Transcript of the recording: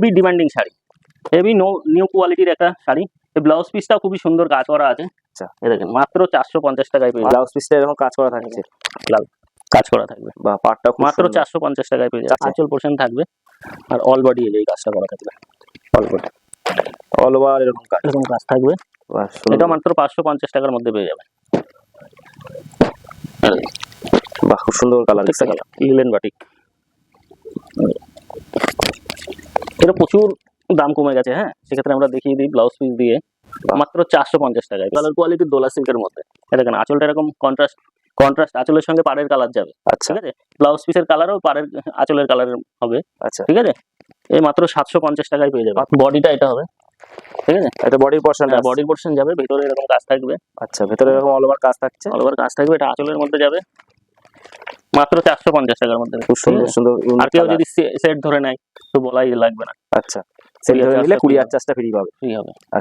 খুবই demanding sari, heavy new কোয়ালিটির একটা শাড়ি। এই ব্লাউজ পিসটা খুবই সুন্দর কাজ করা আছে। আচ্ছা, এই দেখেন মাত্র 450 টাকায় পেয়ে যাবেন। ব্লাউজ পিসটা এরকম কাজ করা থাকছে, লাল কাজ করা থাকবে, বা পাটটা মাত্র 450 টাকায় পেয়ে যাবেন। আঁচল পোর্শন থাকবে আর অল বডি এই কাজটা করা থাকবে, অল বডি অল ওভার এরকম কাজ থাকবে। বাহ, সুন্দর। এটা মাত্র 550 টাকার মধ্যে পেয়ে যাবেন। বাহ, খুব সুন্দর কালার, লিলেন বাটিক। এটা প্রচুর দাম কমে গেছে, হ্যাঁ, সেক্ষেত্রে আমরা দেখিয়ে দিই ব্লাউজ পিস দিয়ে মাত্র 450 টাকায়। কালার কোয়ালিটির দোলা সিল্কের মধ্যে। দেখেন আঁচলটা এরকম কন্ট্রাস্ট আঁচলের সঙ্গে পাড়ের কালার যাবে। আচ্ছা, ঠিক আছে, ব্লাউজ পিসের কালারও পাড়ের আঁচলের কালার হবে। আচ্ছা, ঠিক আছে, এই মাত্র 750 টাকায় পেয়ে যাবে। বডিটা এটা হবে, ঠিক আছে, এটা বডির পোরশন, বডির পোর্শন যাবে, ভেতরে এরকম কাজ থাকবে। আচ্ছা, ভেতরে এরকম অল ওভার কাজ থাকছে, অল ওভার কাজ থাকবে। এটা আঁচলের মধ্যে যাবে মাত্র 450 টাকার মধ্যে। খুব সুন্দর সুন্দর। আর কেউ যদি সেট ধরে নেয় তো বলাই লাগবে না। আচ্ছা, সেট ধরে নিলে কুরিয়ার চার্জটা ফ্রি পাবে। ফ্রি হবে। আচ্ছা।